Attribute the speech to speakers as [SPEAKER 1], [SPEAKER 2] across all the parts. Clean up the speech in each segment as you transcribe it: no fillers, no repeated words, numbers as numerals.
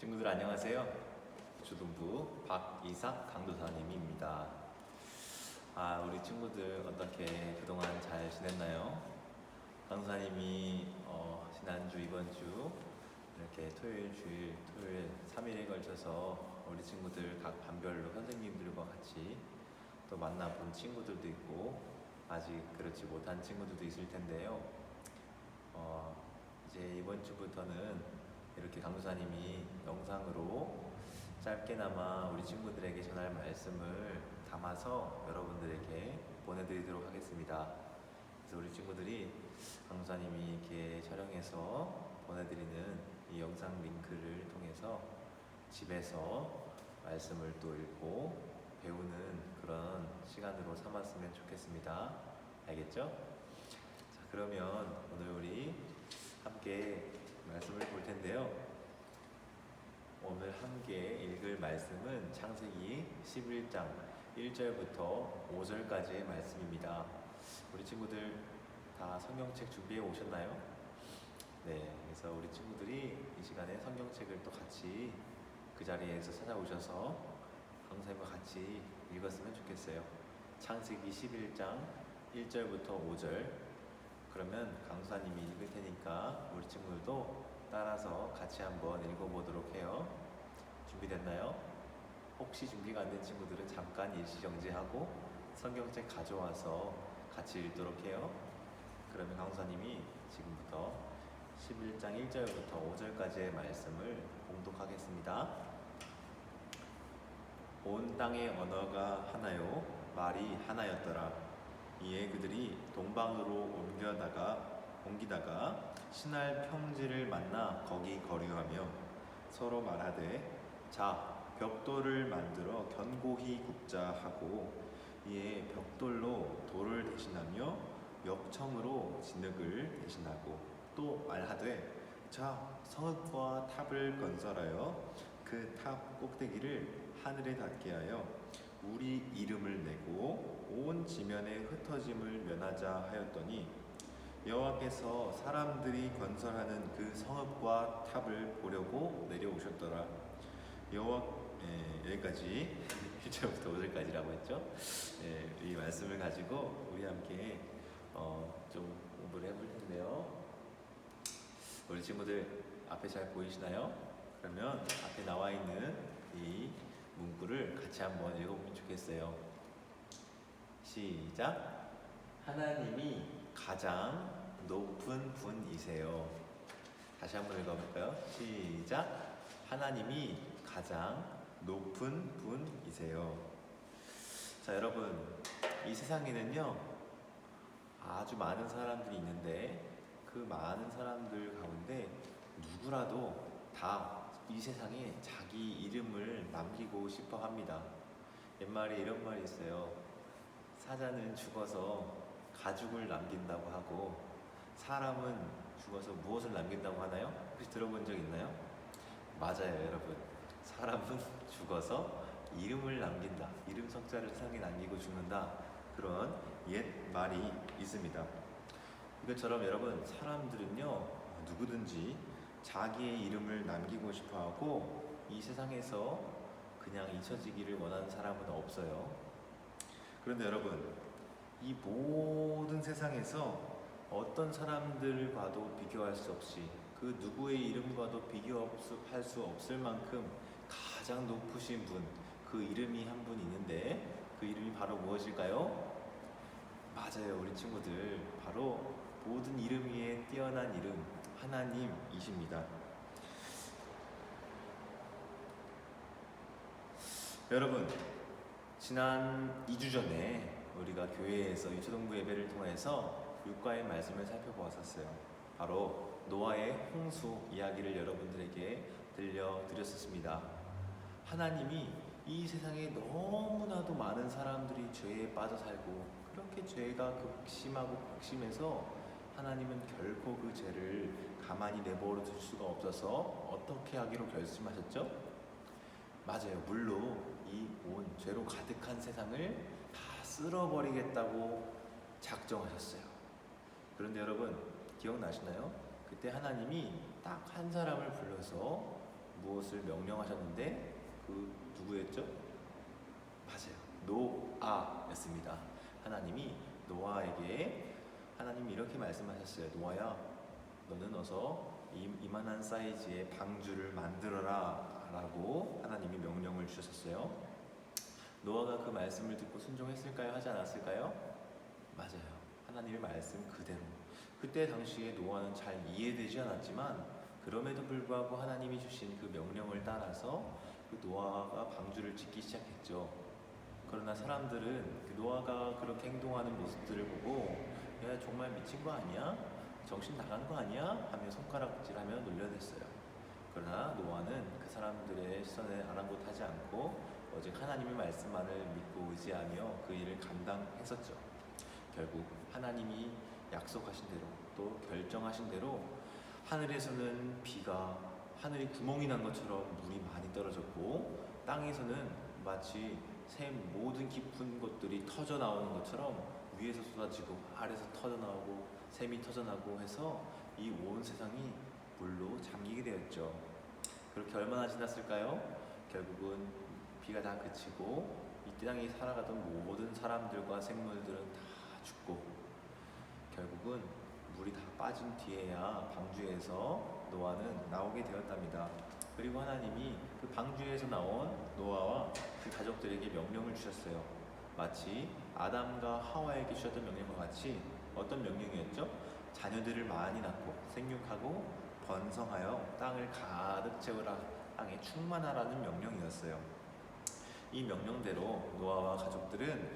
[SPEAKER 1] 친구들 안녕하세요. 주동부 박이삭 강도사님입니다. 우리 친구들 어떻게 그동안 잘 지냈나요? 강도사님이 지난주 이번주 이렇게 토요일 3일에 걸쳐서 우리 친구들 각 반별로 선생님들과 같이 또 만나본 친구들도 있고 아직 그렇지 못한 친구들도 있을 텐데요. 이제 이번 주부터는 이렇게 강도사님이 영상으로 짧게나마 우리 친구들에게 전할 말씀을 담아서 여러분들에게 보내드리도록 하겠습니다. 그래서 우리 친구들이 강도사님이 이렇게 촬영해서 보내드리는 이 영상 링크를 통해서 집에서 말씀을 또 읽고 배우는 그런 시간으로 삼았으면 좋겠습니다. 알겠죠? 자, 그러면 오늘 우리 함께 말씀을 볼 텐데요. 오늘 함께 읽을 말씀은 창세기 11장 1절부터 5절까지의 말씀입니다. 우리 친구들 다 성경책 준비해 오셨나요? 네, 그래서 우리 친구들이 이 시간에 성경책을 또 같이 그 자리에서 찾아오셔서 강사님과 같이 읽었으면 좋겠어요. 창세기 11장 1절부터 5절. 그러면 강사님이 읽을 테니까 우리 친구들도 따라서 같이 한번 읽어보도록 해요. 준비됐나요? 혹시 준비가 안 된 친구들은 잠깐 일시정지하고 성경책 가져와서 같이 읽도록 해요. 그러면 강사님이 지금부터 11장 1절부터 5절까지의 말씀을 봉독하겠습니다. 온 땅의 언어가 하나요 말이 하나였더라. 이에 그들이 동방으로 옮기다가 신할 평지를 만나 거기 거류하며 서로 말하되 자 벽돌을 만들어 견고히 굽자 하고 이에 벽돌로 돌을 대신하며 역청으로 진흙을 대신하고 또 말하되 자 성읍과 탑을 건설하여 그 탑 꼭대기를 하늘에 닿게 하여 우리 이름을 내고 온 지면에 흩어짐을 면하자 하였더니 여호와께서 사람들이 건설하는 그 성읍과 탑을 보려고 내려오셨더라. 여기까지 1절부터 5절까지라고 했죠. 이 말씀을 가지고 우리 함께 좀 공부를 해볼 텐데요. 우리 친구들 앞에 잘 보이시나요? 그러면 앞에 나와 있는 이 문구를 같이 한번 읽어보면 좋겠어요. 시작. 하나님이 가장 높은 분이세요. 다시 한번 읽어볼까요? 시작. 하나님이 가장 높은 분이세요. 자, 여러분, 이 세상에는요 아주 많은 사람들이 있는데 그 많은 사람들 가운데 누구라도 다 이 세상에 자기 이름을 남기고 싶어 합니다. 옛말에 이런 말이 있어요. 사자는 죽어서 가죽을 남긴다고 하고 사람은 죽어서 무엇을 남긴다고 하나요? 혹시 들어본 적 있나요? 맞아요, 여러분. 사람은 죽어서 이름을 남긴다. 이름 석자를 세상에 남기고 죽는다. 그런 옛 말이 있습니다. 이것처럼 여러분, 사람들은요 누구든지 자기의 이름을 남기고 싶어하고 이 세상에서 그냥 잊혀지기를 원하는 사람은 없어요. 그런데 여러분, 이 모든 세상에서 어떤 사람들과도 비교할 수 없이 그 누구의 이름과도 비교할 수 없을 만큼 가장 높으신 분, 그 이름이 한 분 있는데 그 이름이 바로 무엇일까요? 맞아요, 우리 친구들. 바로 모든 이름 위에 뛰어난 이름, 하나님이십니다. 여러분, 지난 2주 전에 우리가 교회에서 유초동부 예배를 통해서 율과의 말씀을 살펴보았었어요. 바로 노아의 홍수 이야기를 여러분들에게 들려드렸었습니다. 하나님이 이 세상에 너무나도 많은 사람들이 죄에 빠져 살고 그렇게 죄가 극심하고 극심해서 하나님은 결코 그 죄를 가만히 내버려 둘 수가 없어서 어떻게 하기로 결심하셨죠? 맞아요. 물로 이 온 죄로 가득한 세상을 다 쓸어버리겠다고 작정하셨어요. 그런데 여러분 기억나시나요? 그때 하나님이 딱 한 사람을 불러서 무엇을 명령하셨는데 그 누구였죠? 맞아요. 노아였습니다. 하나님이 노아에게 하나님이 이렇게 말씀하셨어요. 노아야, 너는 어서 이만한 사이즈의 방주를 만들어라 라고 하나님이 명령을 주셨어요. 노아가 그 말씀을 듣고 순종했을까요? 하지 않았을까요? 맞아요. 하나님의 말씀 그대로. 그때 당시에 노아는 잘 이해되지 않았지만 그럼에도 불구하고 하나님이 주신 그 명령을 따라서 그 노아가 방주를 짓기 시작했죠. 그러나 사람들은 그 노아가 그렇게 행동하는 모습들을 보고 야, 정말 미친 거 아니야? 정신 나간 거 아니야? 하며 손가락질하며 놀려댔어요. 그러나 노아는 그 사람들의 시선에 아랑곳하지 않고 오직 하나님의 말씀만을 믿고 의지하며 그 일을 감당했었죠. 결국 하나님이 약속하신 대로 또 결정하신 대로 하늘에서는 비가 하늘이 구멍이 난 것처럼 물이 많이 떨어졌고 땅에서는 마치 샘 모든 깊은 곳들이 터져 나오는 것처럼 위에서 쏟아지고 아래에서 터져 나오고 샘이 터져 나고 해서 이 온 세상이 물로 잠기게 되었죠. 그렇게 얼마나 지났을까요? 결국은 비가 다 그치고 이 땅에 살아가던 모든 사람들과 생물들은 다 죽고 결국은 물이 다 빠진 뒤에야 방주에서 노아는 나오게 되었답니다. 그리고 하나님이 그 방주에서 나온 노아와 그 가족들에게 명령을 주셨어요. 마치 아담과 하와에게 주셨던 명령과 같이 어떤 명령이었죠? 자녀들을 많이 낳고 생육하고 번성하여 땅을 가득 채우라, 땅에 충만하라는 명령이었어요. 이 명령대로 노아와 가족들은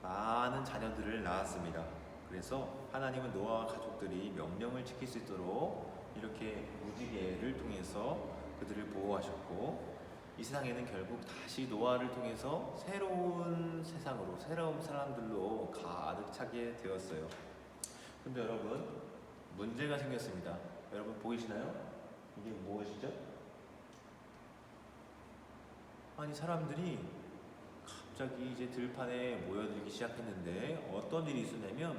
[SPEAKER 1] 많은 자녀들을 낳았습니다. 그래서 하나님은 노아와 가족들이 명령을 지킬 수 있도록 이렇게 무지개를 통해서 그들을 보호하셨고 이 세상에는 결국 다시 노아를 통해서 새로운 세상으로 새로운 사람들로 가득 차게 되었어요. 근데 여러분 문제가 생겼습니다. 여러분 보이시나요? 이게 무엇이죠? 아니 사람들이 갑자기 이제 들판에 모여들기 시작했는데 어떤 일이 있었냐면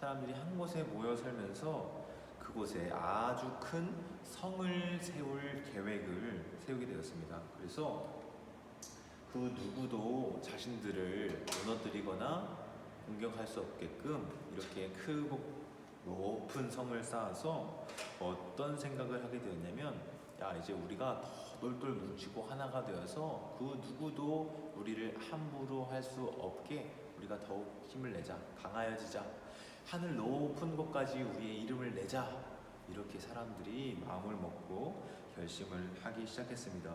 [SPEAKER 1] 사람들이 한 곳에 모여 살면서 그곳에 아주 큰 성을 세울 계획을 세우게 되었습니다. 그래서 그 누구도 자신들을 무너뜨리거나 공격할 수 없게끔 이렇게 크고 높은 성을 쌓아서 어떤 생각을 하게 되었냐면 야 이제 우리가 더 똘똘 뭉치고 하나가 되어서 그 누구도 우리를 함부로 할 수 없게 우리가 더욱 힘을 내자, 강하여지자, 하늘 높은 곳까지 우리의 이름을 내자, 이렇게 사람들이 마음을 먹고 결심을 하기 시작했습니다.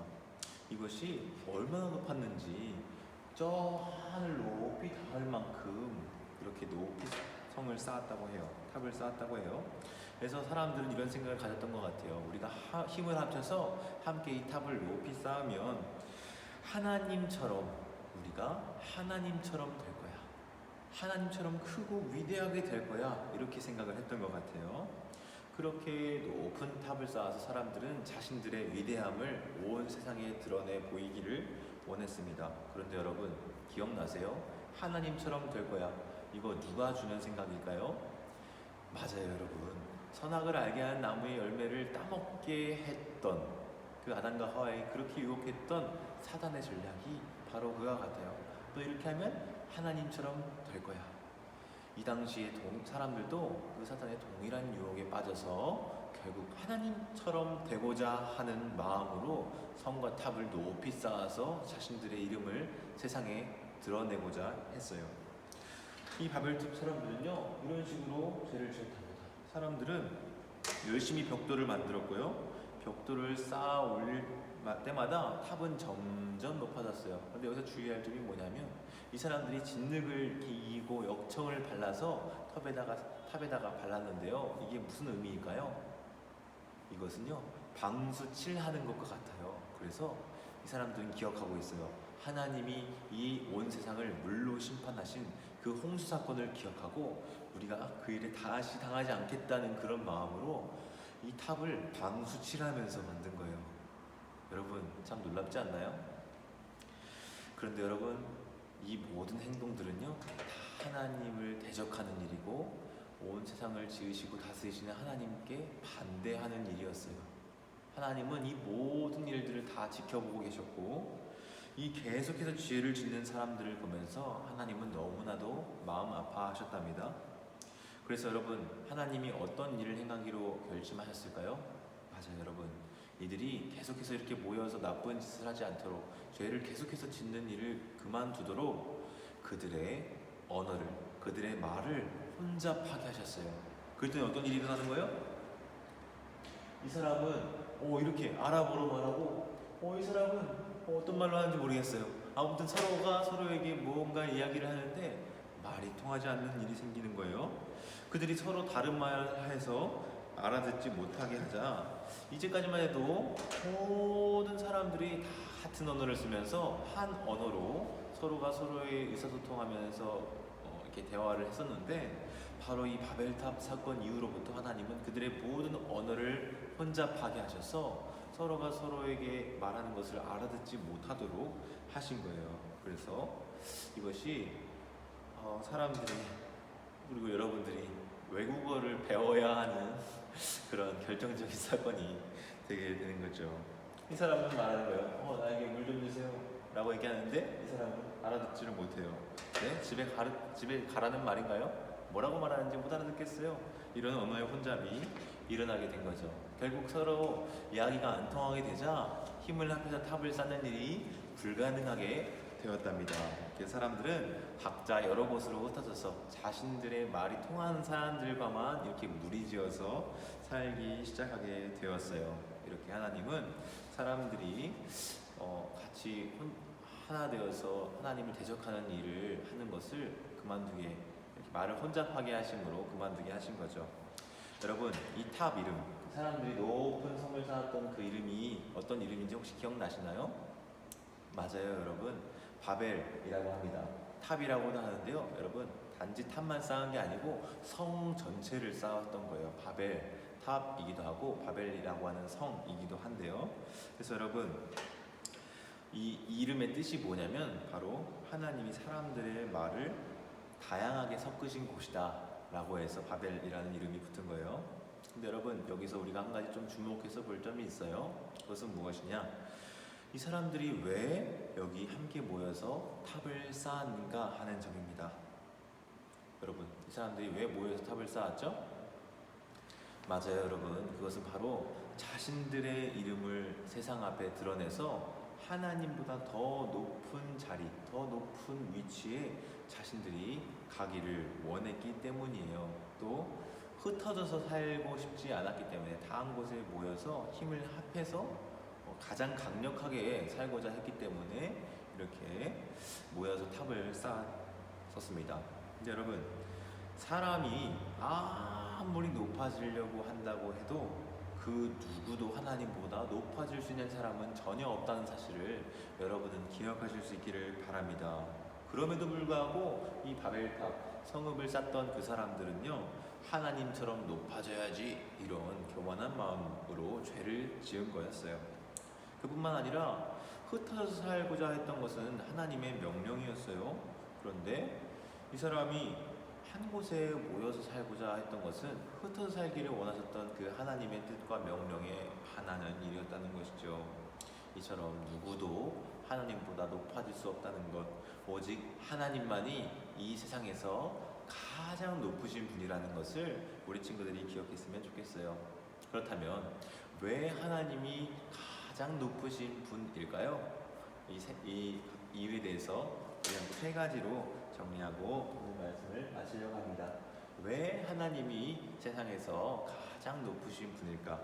[SPEAKER 1] 이것이 얼마나 높았는지 저 하늘 높이 닿을 만큼 이렇게 높이 성을 쌓았다고 해요. 탑을 쌓았다고 해요. 그래서 사람들은 이런 생각을 가졌던 것 같아요. 우리가 힘을 합쳐서 함께 이 탑을 높이 쌓으면 하나님처럼 우리가 하나님처럼 될 거야. 하나님처럼 크고 위대하게 될 거야. 이렇게 생각을 했던 것 같아요. 그렇게 높은 탑을 쌓아서 사람들은 자신들의 위대함을 온 세상에 드러내 보이기를 원했습니다. 그런데 여러분 기억나세요? 하나님처럼 될 거야. 이거 누가 주는 생각일까요? 맞아요 여러분. 선악을 알게 한 나무의 열매를 따먹게 했던 그 아담과 하와에 그렇게 유혹했던 사단의 전략이 바로 그와 같아요. 또 이렇게 하면 하나님처럼 될 거야. 이 당시에 사람들도 그 사단의 동일한 유혹에 빠져서 결국 하나님처럼 되고자 하는 마음으로 성과 탑을 높이 쌓아서 자신들의 이름을 세상에 드러내고자 했어요. 이 바벨탑 사람들은요 이런 식으로 죄를 지었답니다. 사람들은 열심히 벽돌을 만들었고요. 벽돌을 쌓아 올릴 때마다 탑은 점점 높아졌어요. 그런데 여기서 주의할 점이 뭐냐면 이 사람들이 진흙을 기고 역청을 발라서 탑에다가 발랐는데요. 이게 무슨 의미일까요? 이것은요 방수칠하는 것과 같아요. 그래서 이 사람들은 기억하고 있어요. 하나님이 이 온 세상을 물로 심판하신 그 홍수 사건을 기억하고 우리가 그 일에 다시 당하지 않겠다는 그런 마음으로 이 탑을 방수칠하면서 만든 거예요. 여러분 참 놀랍지 않나요? 그런데 여러분 이 모든 행동들은요 다 하나님을 대적하는 일이고 온 세상을 지으시고 다스리시는 하나님께 반대하는 일이었어요. 하나님은 이 모든 일들을 다 지켜보고 계셨고, 이 계속해서 죄를 짓는 사람들을 보면서 하나님은 너무나도 마음 아파하셨답니다. 그래서 여러분, 하나님이 어떤 일을 행하기로 결심하셨을까요? 맞아요, 여러분. 이들이 계속해서 이렇게 모여서 나쁜 짓을 하지 않도록, 죄를 계속해서 짓는 일을 그만두도록 그들의 언어를, 그들의 말을 혼잡 하게 하셨어요. 그랬더니 어떤 일이 일어나는 거예요? 이 사람은 이렇게 아랍어로 말하고, 이 사람은 어떤 말로 하는지 모르겠어요. 아무튼 서로가 서로에게 뭔가 이야기를 하는데 말이 통하지 않는 일이 생기는 거예요. 그들이 서로 다른 말을 해서 알아듣지 못하게 하자, 이제까지만 해도 모든 사람들이 다 같은 언어를 쓰면서 한 언어로 서로가 서로의 의사소통하면서 이렇게 대화를 했었는데, 바로 이 바벨탑 사건 이후로부터 하나님은 그들의 모든 언어를 혼잡하게 하셔서 서로가 서로에게 말하는 것을 알아듣지 못하도록 하신 거예요. 그래서 이것이 사람들이, 그리고 여러분들이 외국어를 배워야 하는 그런 결정적인 사건이 되게 되는 거죠. 이 사람은 말하는 거예요. 나에게 물 좀 주세요 라고 얘기하는데 이 사람은 알아듣지를 못해요. 네? 집에 가라는 말인가요? 뭐라고 말하는지 못 알아듣겠어요. 이런 언어의 혼잡이 일어나게 된 거죠. 결국 서로 이야기가 안 통하게 되자 힘을 합해서 탑을 쌓는 일이 불가능하게 되었답니다. 그 사람들은 각자 여러 곳으로 흩어져서 자신들의 말이 통하는 사람들과만 이렇게 무리지어서 살기 시작하게 되었어요. 이렇게 하나님은 사람들이 같이 하나 되어서 하나님을 대적하는 일을 하는 것을 그만두게, 이렇게 말을 혼잡하게 하심으로 그만두게 하신 거죠. 여러분, 이 탑 이름, 사람들이 높은 성을 쌓았던 그 이름이 어떤 이름인지 혹시 기억나시나요? 맞아요, 여러분. 바벨이라고 합니다. 탑이라고도 하는데요, 여러분, 단지 탑만 쌓은 게 아니고 성 전체를 쌓았던 거예요. 바벨 탑이기도 하고 바벨이라고 하는 성이기도 한데요. 그래서 여러분, 이 이름의 뜻이 뭐냐면 바로 하나님이 사람들의 말을 다양하게 섞으신 곳이다 라고 해서 바벨이라는 이름이 붙은 거예요. 근데 여러분, 여기서 우리가 한 가지 좀 주목해서 볼 점이 있어요. 그것은 무엇이냐? 이 사람들이 왜 여기 함께 모여서 탑을 쌓았는가 하는 점입니다. 여러분, 이 사람들이 왜 모여서 탑을 쌓았죠? 맞아요, 여러분. 그것은 바로 자신들의 이름을 세상 앞에 드러내서 하나님보다 더 높은 자리, 더 높은 위치에 자신들이 가기를 원했기 때문이에요. 또 흩어져서 살고 싶지 않았기 때문에 다 한 곳에 모여서 힘을 합해서 가장 강력하게 살고자 했기 때문에 이렇게 모여서 탑을 쌓았습니다. 근데 여러분, 사람이 아무리 높아지려고 한다고 해도 그 누구도 하나님보다 높아질 수 있는 사람은 전혀 없다는 사실을 여러분은 기억하실 수 있기를 바랍니다. 그럼에도 불구하고 이 바벨탑 성읍을 쌓던 그 사람들은요, 하나님처럼 높아져야지 이런 교만한 마음으로 죄를 지은 거였어요. 그뿐만 아니라 흩어져서 살고자 했던 것은 하나님의 명령이었어요. 그런데 이 사람이 한 곳에 모여서 살고자 했던 것은 흩어져 살기를 원하셨던 그 하나님의 뜻과 명령에 반하는 일이었다는 것이죠. 이처럼 누구도 하나님보다 높아질 수 없다는 것, 오직 하나님만이 이 세상에서 가장 높으신 분이라는 것을 우리 친구들이 기억했으면 좋겠어요. 그렇다면 왜 하나님이 가장 높으신 분일까요? 이 이유에 대해서 그냥 세 가지로 정리하고 오늘 말씀을 마치려고 합니다. 왜 하나님이 세상에서 가장 높으신 분일까?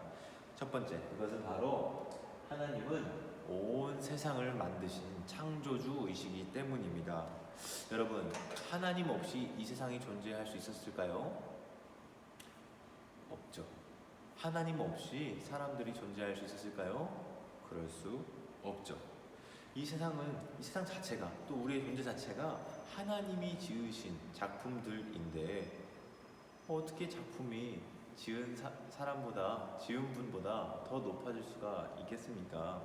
[SPEAKER 1] 첫 번째, 그것은 바로 하나님은 온 세상을 만드신 창조주이시기 때문입니다. 여러분, 하나님 없이 이 세상이 존재할 수 있었을까요? 없죠. 하나님 없이 사람들이 존재할 수 있었을까요? 그럴 수 없죠. 이 세상 자체가, 또 우리의 존재 자체가 하나님이 지으신 작품들인데 어떻게 작품이 지은 사람보다, 지은 분보다 더 높아질 수가 있겠습니까?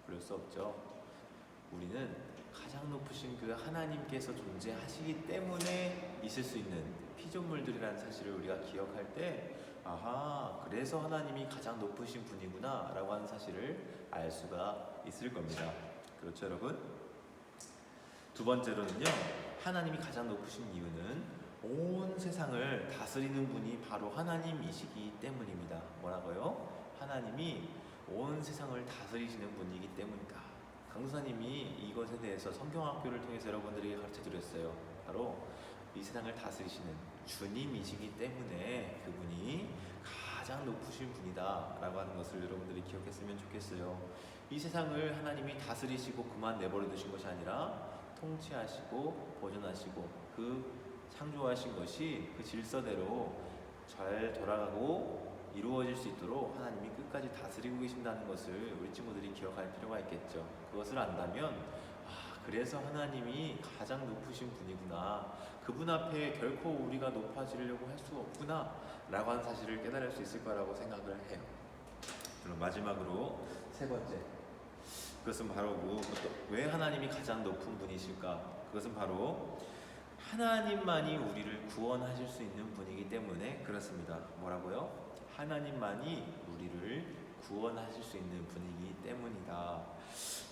[SPEAKER 1] 그럴 수 없죠. 우리는 가장 높으신 그 하나님께서 존재하시기 때문에 있을 수 있는 피조물들이라는 사실을 우리가 기억할 때 아하, 그래서 하나님이 가장 높으신 분이구나 라고 하는 사실을 알 수가 있을 겁니다. 그렇죠, 여러분? 두 번째로는요, 하나님이 가장 높으신 이유는 온 세상을 다스리는 분이 바로 하나님이시기 때문입니다. 뭐라고요? 하나님이 온 세상을 다스리시는 분이기 때문이다. 강사님이 이것에 대해서 성경학교를 통해서 여러분들에게 가르쳐 드렸어요. 바로 이 세상을 다스리시는 주님이시기 때문에 그분이 가장 높으신 분이다 라고 하는 것을 여러분들이 기억했으면 좋겠어요. 이 세상을 하나님이 다스리시고 그만 내버려 두신 것이 아니라 통치하시고 보존하시고 그 창조하신 것이 그 질서대로 잘 돌아가고 이루어질 수 있도록 하나님이 끝까지 다스리고 계신다는 것을 우리 친구들이 기억할 필요가 있겠죠. 그것을 안다면 그래서 하나님이 가장 높으신 분이구나, 그분 앞에 결코 우리가 높아지려고 할 수 없구나 라고 하는 사실을 깨달을 수 있을 거라고 생각을 해요. 그럼 마지막으로 세 번째, 그것은 바로 왜 하나님이 가장 높은 분이실까? 그것은 바로 하나님만이 우리를 구원하실 수 있는 분이기 때문에 그렇습니다. 뭐라고요? 하나님만이 우리를 구원하실 수 있는 분이기 때문이다.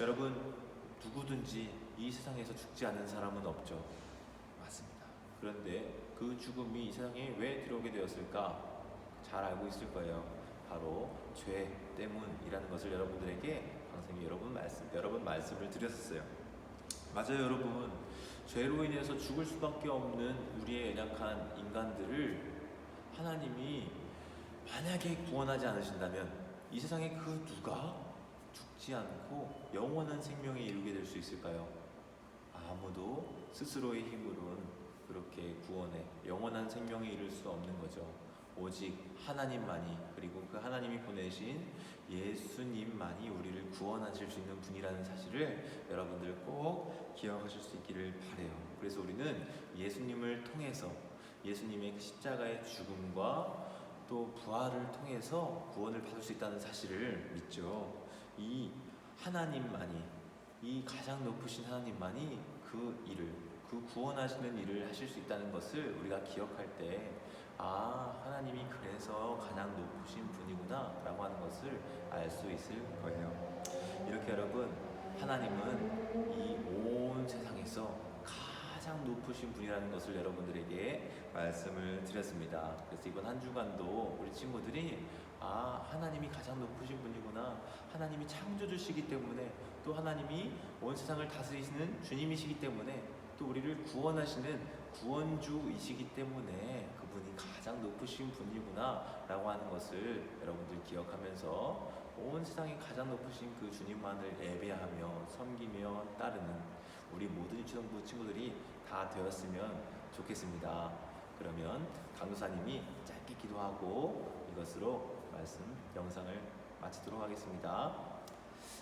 [SPEAKER 1] 여러분, 누구든지 이 세상에서 죽지 않는 사람은 없죠. 맞습니다. 그런데 그 죽음이 이 세상에 왜 들어오게 되었을까? 잘 알고 있을 거예요. 바로 죄 때문이라는 것을 여러분들에게 선생님이 여러 번 말씀을 드렸었어요. 맞아요, 여러분. 죄로 인해서 죽을 수밖에 없는 우리의 연약한 인간들을 하나님이 만약에 구원하지 않으신다면 이 세상에 그 누가 죽지 않고 영원한 생명에 이르게 될 수 있을까요? 아무도 스스로의 힘으로는 그렇게 구원해 영원한 생명에 이를 수 없는 거죠. 오직 하나님만이, 그리고 그 하나님이 보내신 예수님만이 우리를 구원하실 수 있는 분이라는 사실을 여러분들 꼭 기억하실 수 있기를 바라요. 그래서 우리는 예수님을 통해서, 예수님의 그 십자가의 죽음과 또 부활을 통해서 구원을 받을 수 있다는 사실을 믿죠. 이 하나님만이, 이 가장 높으신 하나님만이 그 일을, 그 구원하시는 일을 하실 수 있다는 것을 우리가 기억할 때 하나님이 그래서 가장 높으신 분이구나 라고 하는 것을 알 수 있을 거예요. 이렇게 여러분, 하나님은 이 온 세상에서 가장 높으신 분이라는 것을 여러분들에게 말씀을 드렸습니다. 그래서 이번 한 주간도 우리 친구들이 하나님이 가장 높으신 분이구나, 하나님이 창조주시기 때문에, 또 하나님이 온 세상을 다스리시는 주님이시기 때문에, 또 우리를 구원하시는 구원주이시기 때문에 그분이 가장 높으신 분이구나 라고 하는 것을 여러분들 기억하면서 온 세상에 가장 높으신 그 주님만을 예배하며 섬기며 따르는 우리 모든 유치동부 친구들이 다 되었으면 좋겠습니다. 그러면 강도사님이 짧게 기도하고 이것으로 말씀 영상을 마치도록 하겠습니다.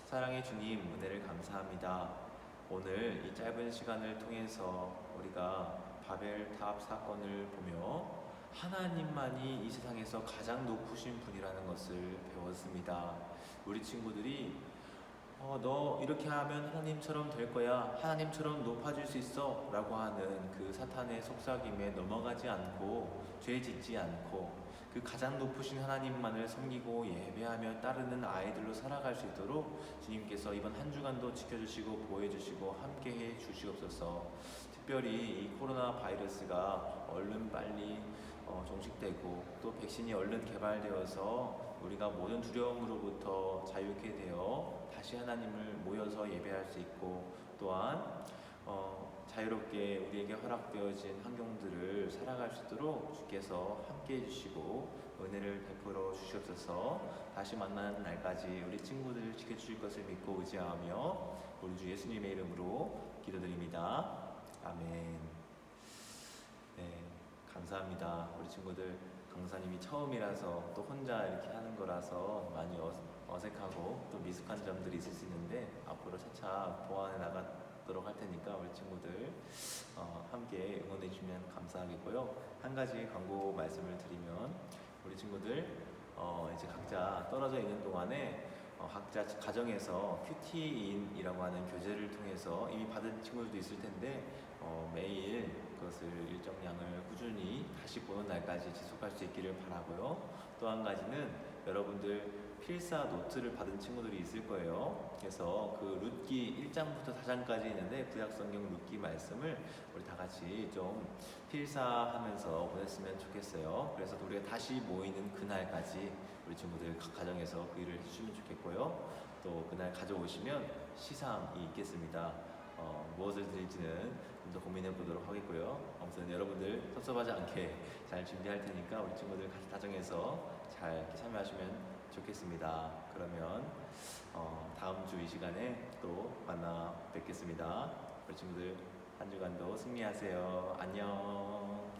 [SPEAKER 1] 사랑의 주님, 은혜를 감사합니다. 오늘 이 짧은 시간을 통해서 우리가 바벨탑 사건을 보며 하나님만이 이 세상에서 가장 높으신 분이라는 것을 배웠습니다. 우리 친구들이 너 이렇게 하면 하나님처럼 될 거야, 하나님처럼 높아질 수 있어 라고 하는 그 사탄의 속삭임에 넘어가지 않고 죄 짓지 않고 그 가장 높으신 하나님만을 섬기고 예배하며 따르는 아이들로 살아갈 수 있도록 주님께서 이번 한 주간도 지켜주시고 보호해주시고 함께해 주시옵소서. 특별히 이 코로나 바이러스가 얼른 빨리 종식되고 또 백신이 얼른 개발되어서 우리가 모든 두려움으로부터 자유케 되어 다시 하나님을 모여서 예배할 수 있고, 또한 자유롭게 우리에게 허락되어진 환경들을 살아갈 수 있도록 주께서 함께 해주시고 은혜를 베풀어 주시옵소서. 다시 만나는 날까지 우리 친구들 지켜주실 것을 믿고 의지하며 우리 주 예수님의 이름으로 기도드립니다. 아멘. 네, 감사합니다. 우리 친구들 강사님이 처음이라서 또 혼자 이렇게 하는 거라서 많이 어색하고 또 미숙한 점들이 있을 수 있는데 앞으로 차차 보완해 나가도록 할 테니까 우리 친구들 함께 응원해 주시면 감사하겠고요. 한 가지 광고 말씀을 드리면 우리 친구들 이제 각자 떨어져 있는 동안에 각자 가정에서 큐티인이라고 하는 교재를 통해서 이미 받은 친구들도 있을 텐데 매일 그 그것을 일정량을 꾸준히 다시 보는 날까지 지속할 수 있기를 바라고요. 또 한 가지는 여러분들 필사 노트를 받은 친구들이 있을 거예요. 그래서 그 룻기 1장부터 4장까지 있는데 구약성경 룻기 말씀을 우리 다 같이 좀 필사하면서 보냈으면 좋겠어요. 그래서 우리가 다시 모이는 그날까지 우리 친구들 각 가정에서 그 일을 해주시면 좋겠고요. 또 그날 가져오시면 시상이 있겠습니다. 무엇을 드릴지는 좀 더 고민해 보도록 하겠고요. 아무튼 여러분들 섭섭하지 않게 잘 준비할 테니까 우리 친구들 각 가정에서 잘 이렇게 참여하시면 좋겠습니다. 그러면 다음 주 이 시간에 또 만나 뵙겠습니다. 우리 친구들 한 주간도 승리하세요. 안녕.